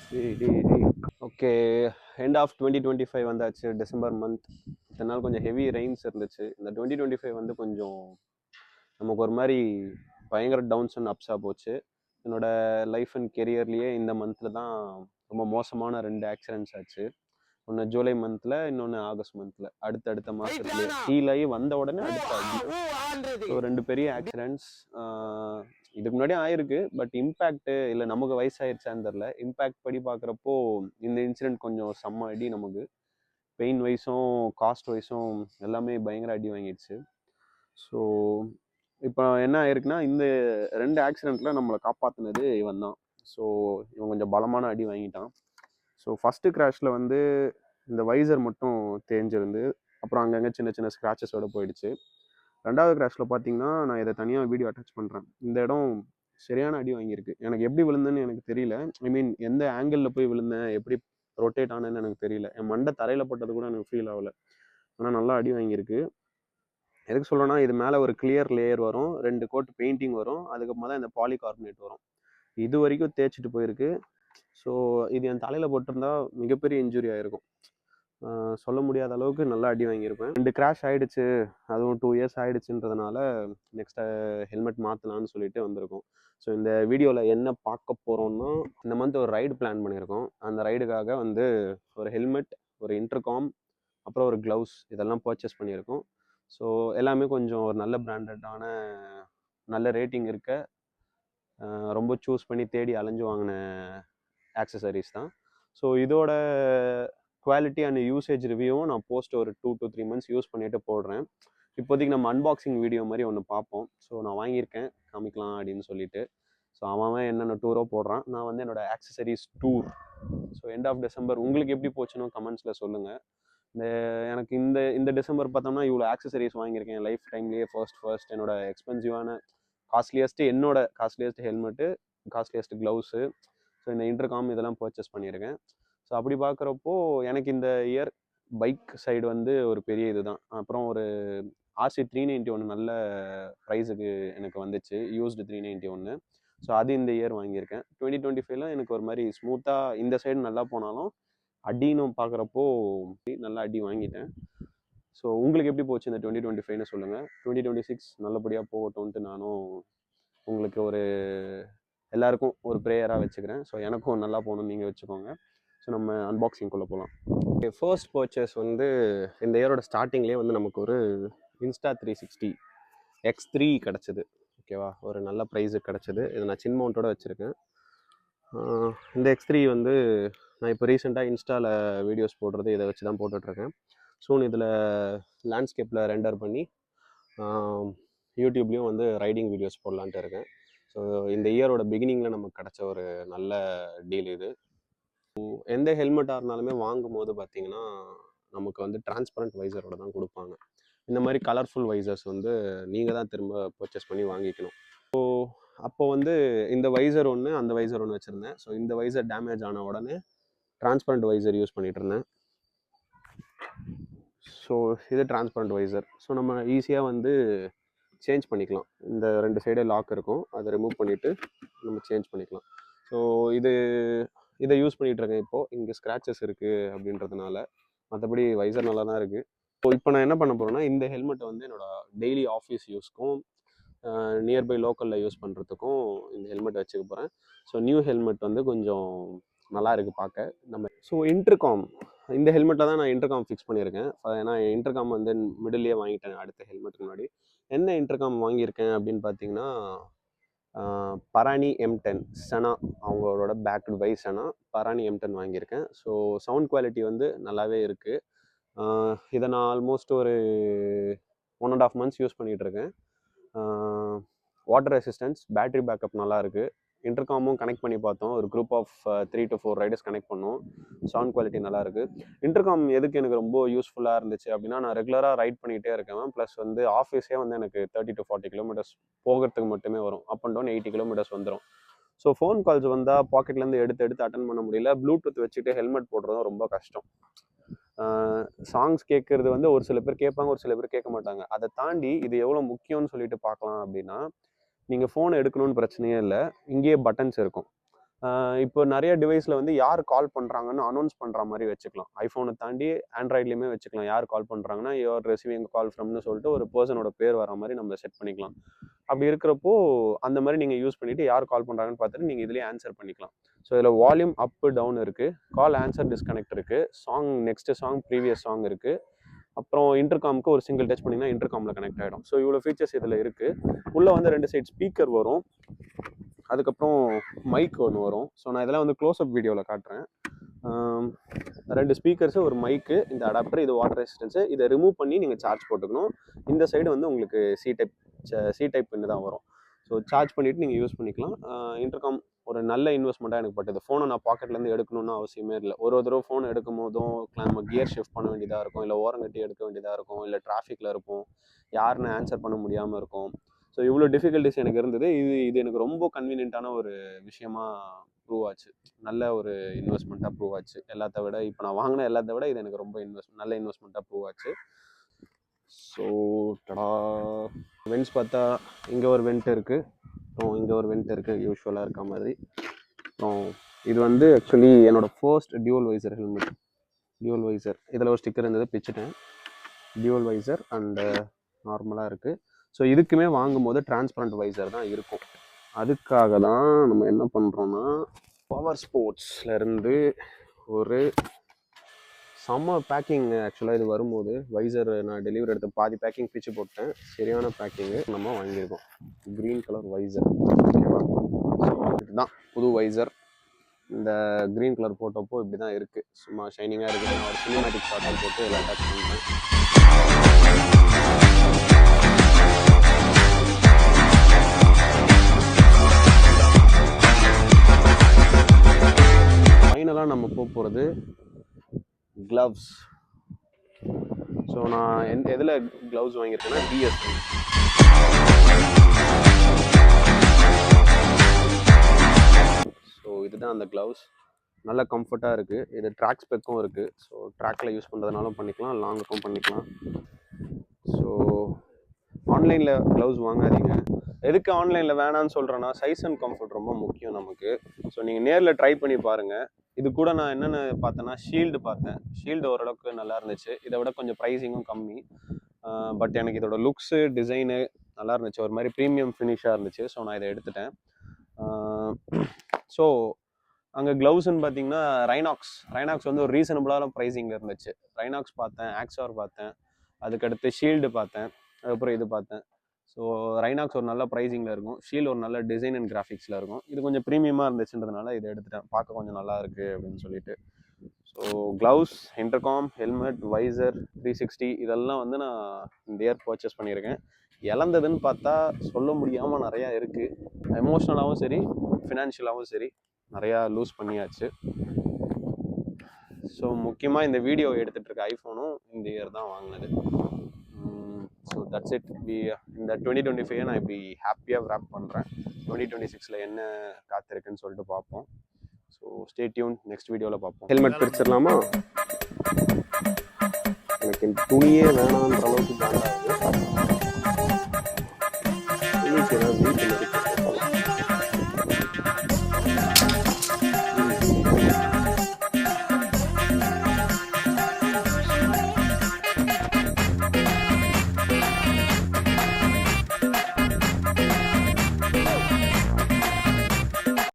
Okay, end of 2025 வந்தாச்சு. December month. இதனால் கொஞ்சம் ஹெவி ரெயின்ஸ் இருந்துச்சு. இந்த 2025 வந்து கொஞ்சம் நமக்கு ஒரு மாதிரி பயங்கர டவுன்ஸ் அண்ட் அப்ஸாக போச்சு. என்னோட லைஃப் அண்ட் கெரியர்லேயே இந்த மந்தில் தான் ரொம்ப மோசமான 2 ஆக்சிடென்ட்ஸ் ஆச்சு. ஒன்று ஜூலை மந்தில், இன்னொன்று ஆகஸ்ட் மந்தில். அடுத்த மாதத்துலேயே ஹீல் ஆகி வந்த உடனே அடுத்த அடி. ஸோ 2 பெரிய ஆக்சிடென்ட்ஸ் இதுக்கு முன்னாடி ஆயிருக்கு. பட் இம்பேக்ட் இல்லை, நமக்கு வயசாயிருச்சான்னு தெரில. இம்பேக்ட் படி பார்க்குறப்போ இந்த இன்சிடென்ட் கொஞ்சம் செம்ம அடி. நமக்கு பெயின் வைஸும் காஸ்ட் வைஸும் எல்லாமே பயங்கர அடி வாங்கிடுச்சு. ஸோ இப்போ என்ன ஆயிருக்குன்னா, இந்த 2 ஆக்சிடெண்ட்டில் நம்மளை காப்பாற்றினது இவன் தான். ஸோ இவன் கொஞ்சம் பலமான அடி வாங்கிட்டான். ஸோ ஃபஸ்ட்டு கிராஷில் வந்து இந்த வைசர் மட்டும் தேஞ்சிருந்து, அப்புறம் அங்கங்கே சின்ன சின்ன ஸ்க்ராச்சஸோடு போயிடுச்சு. 2வது கிராஷில் பார்த்தீங்கன்னா, நான் இதை தனியாக வீடியோ அட்டாச் பண்ணுறேன். இந்த இடம் சரியான அடி வாங்கியிருக்கு. எனக்கு எப்படி விழுந்தேன்னு எனக்கு தெரியல. ஐ மீன், எந்த ஆங்கிளில் போய் விழுந்தேன், எப்படி ரொட்டேட் ஆனேன்னு எனக்கு தெரியல. என் மண்டை தரையில் பட்டது கூட எனக்கு ஃபீல் ஆகலை. ஆனால் நல்லா அடி வாங்கியிருக்கு. எதுக்கு சொல்லணும்னா, இது மேலே ஒரு கிளியர் லேயர் வரும், 2 கோட் பெயிண்டிங் வரும், அதுக்கப்புறமா தான் இந்த பாலிகார்பனேட் வரும். இது வரைக்கும் தேய்ச்சிட்டு போயிருக்கு. ஸோ இது என் தலையில் போட்டிருந்தா மிகப்பெரிய இன்ஜுரி ஆகிருக்கும். சொல்ல முடியாத அளவுக்கு நல்லா அடி வாங்கியிருப்பேன். 2 கிராஷ் ஆகிடுச்சு, அதுவும் 2 இயர்ஸ் ஆகிடுச்சுன்றதுனால நெக்ஸ்ட்டு ஹெல்மெட் மாற்றலான்னு சொல்லிட்டு வந்திருக்கோம். ஸோ இந்த வீடியோவில் என்ன பார்க்க போகிறோம்னா, இந்த மந்த் ஒரு ரைடு பிளான் பண்ணியிருக்கோம். அந்த ரைடுக்காக வந்து ஒரு ஹெல்மெட், ஒரு இன்டர்காம், அப்புறம் ஒரு க்ளவுஸ், இதெல்லாம் பர்ச்சேஸ் பண்ணியிருக்கோம். ஸோ எல்லாமே கொஞ்சம் ஒரு நல்ல பிராண்டடான, நல்ல ரேட்டிங் இருக்க, ரொம்ப சூஸ் பண்ணி தேடி அலைஞ்சு வாங்கின ஆக்சசரிஸ் தான். ஸோ இதோட குவாலிட்டி அண்ட் யூசேஜ் ரிவ்யூவும் நான் போஸ்ட் ஒரு 2 to 3 months யூஸ் பண்ணிட்டு போடுறேன். இப்போதைக்கு நம்ம அன்பாக்சிங் வீடியோ மாதிரி ஒன்று பார்ப்போம். ஸோ நான் வாங்கியிருக்கேன், காமிக்கலாம் அப்படின்னு சொல்லிட்டு. ஸோ அவன் என்னென்ன டூரோ போடுறான். நான் வந்து என்னோட accessories tour. So end of December உங்களுக்கு எப்படி போச்சுன்னு கமெண்ட்ஸில் சொல்லுங்கள். எனக்கு இந்த டிசம்பர் பார்த்தோம்னா இவ்வளோ ஆக்சசரிஸ் வாங்கியிருக்கேன். லைஃப் டைம்லேயே ஃபர்ஸ்ட் என்னோட எக்ஸ்பென்சிவான என்னோட costliest helmet, costliest gloves, so இந்த இன்டர்காம் இதெல்லாம் பர்ச்சேஸ் பண்ணியிருக்கேன். ஸோ அப்படி பார்க்குறப்போ எனக்கு இந்த இயர் பைக் சைடு வந்து ஒரு பெரிய இது தான். அப்புறம் ஒரு RC 391 நல்ல ப்ரைஸுக்கு எனக்கு வந்துச்சு, யூஸ்டு 391. ஸோ அது இந்த இயர் வாங்கியிருக்கேன். 2025 எனக்கு ஒரு மாதிரி ஸ்மூத்தாக இந்த சைடு நல்லா போனாலும் அடின்னு பார்க்குறப்போ நல்லா அடி வாங்கிட்டேன். ஸோ உங்களுக்கு எப்படி போச்சு இந்த 2025ன்னு சொல்லுங்கள். 2026 நல்லபடியாக போகட்டும்ன்ட்டு நானும் உங்களுக்கு எல்லாருக்கும் ஒரு ப்ரேயராக வச்சுக்கிறேன். ஸோ எனக்கும் நல்லா போகணும்னு நீங்கள் வச்சுக்கோங்க. ஸோ நம்ம அன்பாக்சிங்குள்ளே போகலாம். ஃபர்ஸ்ட் பர்ச்சேஸ் வந்து இந்த இயரோட ஸ்டார்டிங்லேயே வந்து நமக்கு ஒரு Insta360 X3 கிடச்சிது. ஓகேவா, ஒரு நல்ல ப்ரைஸுக்கு கிடச்சிது. இது நான் சின் மவுண்ட்டோடு வச்சுருக்கேன். இந்த X3 வந்து நான் இப்போ ரீசெண்டாக இன்ஸ்டாவில் வீடியோஸ் போடுறது இதை வச்சு தான் போட்டுட்ருக்கேன். சூன் இதில் லேண்ட்ஸ்கேப்பில் ரெண்டர் பண்ணி யூடியூப்லேயும் வந்து ரைடிங் வீடியோஸ் போடலான்ட்டு இருக்கேன். ஸோ இந்த இயரோட பிகினிங்கில் நமக்கு கிடச்ச ஒரு நல்ல டீல் இது. எந்த ஹெல்மெட்டாக இருந்தாலுமே வாங்கும் போது பார்த்தீங்கன்னா நமக்கு வந்து டிரான்ஸ்பரண்ட் வைசரோட தான் கொடுப்பாங்க. இந்த மாதிரி கலர்ஃபுல் வைசர்ஸ் வந்து நீங்கள் தான் திரும்ப பர்ச்சேஸ் பண்ணி வாங்கிக்கணும். ஸோ அப்போ வந்து இந்த வைசர் ஒன்று, அந்த வைசர் ஒன்று வச்சுருந்தேன். ஸோ இந்த வைசர் டேமேஜ் ஆன உடனே டிரான்ஸ்பரண்ட் வைசர் யூஸ் பண்ணிகிட்டு இருந்தேன். ஸோ இது டிரான்ஸ்பரண்ட் வைசர். ஸோ நம்ம ஈஸியாக வந்து சேஞ்ச் பண்ணிக்கலாம். இந்த 2 சைடே லாக் இருக்கும், அதை ரிமூவ் பண்ணிவிட்டு நம்ம சேஞ்ச் பண்ணிக்கலாம். ஸோ இதை யூஸ் பண்ணிகிட்ருக்கேன். இப்போது இங்கே ஸ்க்ராச்சஸ் இருக்குது அப்படின்றதுனால, மற்றபடி வைசர் நல்லா தான் இருக்குது. ஸோ இப்போ நான் என்ன பண்ண போகிறேன்னா, இந்த ஹெல்மெட்டை வந்து என்னோடய டெய்லி ஆஃபீஸ் யூஸ்க்கும் நியர்பை லோக்கலில் யூஸ் பண்ணுறதுக்கும் இந்த ஹெல்மெட் வச்சுக்க போகிறேன். ஸோ நியூ ஹெல்மெட் வந்து கொஞ்சம் நல்லா இருக்குது பார்க்க. ஸோ இன்டர்காம், இந்த ஹெல்மெட்டில் தான் நான் இன்டர்காம் ஃபிக்ஸ் பண்ணியிருக்கேன். ஏன்னா இன்டர்காம் வந்து மிடில்லையே வாங்கிட்டேன் அடுத்த ஹெல்மெட்டுக்கு முன்னாடி. என்ன இன்டர்காம் வாங்கியிருக்கேன் அப்படின்னு பார்த்தீங்கன்னா, பரானி M10 செனா, அவங்களோட பேக்டு பை செனா பரானி M10 வாங்கியிருக்கேன். ஸோ சவுண்ட் குவாலிட்டி வந்து நல்லாவே இருக்குது. இதை நான் ஆல்மோஸ்ட் ஒரு 1.5 months யூஸ் பண்ணிகிட்ருக்கேன். வாட்டர் ரெசிஸ்டன்ஸ், பேட்ரி பேக்கப் நல்லா இருக்குது. இன்டர்காமும் கனெக்ட் பண்ணி பார்த்தோம், ஒரு group of 3 to 4 riders connect பண்ணோம். சவுண்ட் குவாலிட்டி நல்லாயிருக்கு. இன்டர்காம் எதுக்கு எனக்கு ரொம்ப யூஸ்ஃபுல்லாக இருந்துச்சு அப்படின்னா, நான் ரெகுலராக ரைட் பண்ணிகிட்டே இருக்கேன். ப்ளஸ் வந்து ஆஃபீஸே வந்து எனக்கு 30 to 40 kilometers போகிறதுக்கு மட்டுமே வரும். அப் அண்ட் டவுன் 80 kilometers வந்துடும். ஸோ ஃபோன் கால்ஸ் வந்தால் பாக்கெட்லேருந்து எடுத்து அட்டன் பண்ண முடியல. ப்ளூடூத் வச்சுட்டு ஹெல்மெட் போடுறதும் ரொம்ப கஷ்டம். சாங்ஸ் கேட்குறது வந்து ஒரு சில பேர் கேட்பாங்க, ஒரு சில பேர் கேட்க மாட்டாங்க. அதை தாண்டி இது எவ்வளோ முக்கியம்னு சொல்லிட்டு பார்க்கலாம் அப்படின்னா, நீங்கள் ஃபோனை எடுக்கணும்னு பிரச்சனையே இல்லை. இங்கேயே பட்டன்ஸ் இருக்கும். இப்போ நிறைய டிவைஸில் வந்து யார் கால் பண்ணுறாங்கன்னு அனௌன்ஸ் பண்ணுற மாதிரி வச்சுக்கலாம். ஐஃபோனை தாண்டி ஆண்ட்ராய்ட்லேயுமே வச்சுக்கலாம். யார் கால் பண்ணுறாங்கன்னா யுவர் ரிசீவிங் கால் ஃப்ரம்னு சொல்லிட்டு ஒரு பர்சனோட பேர் வர மாதிரி நம்ம செட் பண்ணிக்கலாம். அப்படி இருக்கிறப்போ அந்த மாதிரி நீங்கள் யூஸ் பண்ணிவிட்டு யார் கால் பண்ணுறாங்கன்னு பார்த்துட்டு நீங்கள் இதுலேயே ஆன்சர் பண்ணிக்கலாம். ஸோ இதில் வால்யூம் அப்பு டவுன் இருக்குது, கால் ஆன்சர் டிஸ்கனெக்ட் இருக்குது, song next song previous song இருக்குது, அப்புறம் இன்டர்காமுக்கு ஒரு சிங்கிள் டச் பண்ணிங்கன்னா இன்டர்காமில் கனெக்ட் ஆகிடும். ஸோ இவ்வளோ ஃபீச்சர்ஸ் இதில் இருக்குது. உள்ளே வந்து 2 சைட் ஸ்பீக்கர் வரும், அதுக்கப்புறம் மைக் ஒன்று வரும். ஸோ நான் இதெல்லாம் வந்து க்ளோஸ்அப் வீடியோவில் காட்டுறேன். 2 ஸ்பீக்கர்ஸு, ஒரு மைக்கு, இந்த அடாப்டர், இது வாட்டர் ரெசிஸ்டன்ஸு. இதை ரிமூவ் பண்ணி நீங்கள் சார்ஜ் போட்டுக்கணும். இந்த சைடு வந்து உங்களுக்கு சி டைப் பின்னு தான் வரும். ஸோ சார்ஜ் பண்ணிவிட்டு நீங்கள் யூஸ் பண்ணிக்கலாம். இன்டர்காம் ஒரு நல்ல இன்வெஸ்ட்மெண்ட்டாக எனக்கு பட்டது. ஃபோனை நான் பாக்கெட்லேருந்து எடுக்கணும்னு அவசியமே இல்லை. ஒரு தடவை ஃபோன் எடுக்கும் போதும் நம்ம கியர் ஷிஃப்ட் பண்ண வேண்டியதாக இருக்கும், இல்லை ஓரங்கட்டி எடுக்க வேண்டியதாக இருக்கும், இல்லை டிராஃபிக்கில் இருப்போம், யாருன்னு ஆன்சர் பண்ண முடியாமல் இருக்கும். ஸோ இவ்வளோ டிஃபிகல்ட்டிஸ் எனக்கு இருந்தது. இது எனக்கு ரொம்ப கன்வீனியன்ட்டான ஒரு விஷயமா ப்ரூவ் ஆச்சு. நல்ல ஒரு இன்வெஸ்ட்மெண்ட்டாக ப்ரூவ் ஆச்சு. எல்லாத்த விட இப்போ நான் வாங்கின எல்லாத்த விட இது எனக்கு ரொம்ப நல்ல இன்வெஸ்ட்மெண்ட்டாக ப்ரூவ் ஆச்சு. ஸோ டடா வென்ட்ஸ் பார்த்தா இங்கே ஒரு வெண்ட் இருக்குது, அப்புறம் இங்கே ஒரு வெண்ட் இருக்குது யூஸ்வலாக இருக்க மாதிரி. அப்புறம் இது வந்து ஆக்சுவலி என்னோடய first dual visor helmet. Dual visor இதில் ஒரு ஸ்டிக்கர் இருந்தது, பிச்சுட்டேன். டியூவல் வைசர் அண்டு நார்மலாக இருக்குது. ஸோ இதுக்குமே வாங்கும்போது டிரான்ஸ்பரண்ட் வைசர் தான் இருக்கும். அதுக்காக தான் நம்ம என்ன பண்ணுறோன்னா பவர் ஸ்போர்ட்ஸ்லேருந்து ஒரு சம்மர் பேக்கிங். ஆக்சுவலாக இது வரும்போது வைசர் நான் டெலிவரி எடுத்த பாதி பேக்கிங் பிச்சு போட்டேன். சரியான பேக்கிங்கு நம்ம வாங்கியிருக்கோம். க்ரீன் கலர் வைசர், ஓகேவா? ஸோ இதுதான் புது வைசர். இந்த க்ரீன் கலர் போட்டப்போ இப்படி தான் இருக்குது, சும்மா ஷைனிங்காக இருக்குது. நான் ஒரு சினிமேட்டிக் ஷார்ட்டாக போட்டு எல்லாம் அட்டாச் பண்ணிட்டேன். ஃபைனலாக நம்ம போகிறது க்ளவ்ஸ். ஸோ நான் எதில் க்ளவுஸ் வாங்கியிருக்கேன்னா டிஎஸ்எல். ஸோ இதுதான் அந்த க்ளவுஸ். நல்ல கம்ஃபர்ட்டாக இருக்குது. இது ட்ராக் ஸ்பெக்கும் இருக்குது. ஸோ ட்ராக்கில் யூஸ் பண்ணுறதுனாலும் பண்ணிக்கலாம், லாங்குக்கும் பண்ணிக்கலாம். ஸோ ஆன்லைனில் க்ளவுஸ் வாங்காதீங்க. எதுக்கு ஆன்லைனில் வேணான்னு சொல்கிறேன்னா சைஸ் அண்ட் கம்ஃபர்ட் ரொம்ப முக்கியம் நமக்கு. ஸோ நீங்கள் நேரில் ட்ரை பண்ணி பாருங்கள். இது கூட நான் என்னென்ன பார்த்தேன்னா ஷீல்டு பார்த்தேன். ஷீல்டு ஓரளவுக்கு நல்லா இருந்துச்சு. இதை விட கொஞ்சம் ப்ரைஸிங்கும் கம்மி. பட் எனக்கு இதோட லுக்ஸு டிசைனு நல்லா இருந்துச்சு, ஒரு மாதிரி ப்ரீமியம் ஃபினிஷாக இருந்துச்சு. ஸோ நான் இதை எடுத்துட்டேன். ஸோ அங்கே க்ளவுஸ்ன்னு பார்த்தீங்கன்னா ரைனாக்ஸ் வந்து ஒரு ரீசனபிளான ப்ரைஸிங்கில் இருந்துச்சு. ரைனாக்ஸ் பார்த்தேன், ஆக்ஸார் பார்த்தேன், அதுக்கடுத்து ஷீல்டு பார்த்தேன், அதுக்கப்புறம் இது பார்த்தேன். ஸோ ரைனாக்ஸ் ஒரு நல்ல ப்ரைஸிங்கில் இருக்கும், ஷீல்டு ஒரு நல்ல டிசைன் அண்ட் கிராஃபிக்ஸில் இருக்கும். இது கொஞ்சம் ப்ரீமியமாக இருந்துச்சுன்றதுனால இதை எடுத்துட்டேன், பார்க்க கொஞ்சம் நல்லா இருக்குது அப்படின்னு சொல்லிட்டு. So gloves, intercom, helmet, visor, 360 இதெல்லாம் வந்து நான் இந்த இயர் பர்ச்சேஸ் பண்ணியிருக்கேன். இழந்ததுன்னு பார்த்தா சொல்ல முடியாமல் நிறையா இருக்குது. எமோஷ்னலாகவும் சரி, ஃபினான்ஷியலாகவும் சரி நிறையா லூஸ் பண்ணியாச்சு. ஸோ முக்கியமாக இந்த வீடியோ எடுத்துகிட்டு இருக்க ஐஃபோனும் இந்த இயர் தான் வாங்கினது. So that's it. இந்த 2025 நான் இப்படி ஹாப்பியாக ரேப் பண்ணுறேன். 2026ல் என்ன காத்திருக்குன்னு சொல்லிட்டு பார்ப்போம். ஸோ ஸ்டே டியூன், நெக்ஸ்ட் வீடியோவில் பார்ப்போம். ஹெல்மெட் பிரிச்சிடலாமா? எனக்கு துணியே வேணான்ற அளவுக்கு ஜாண்டாகுது.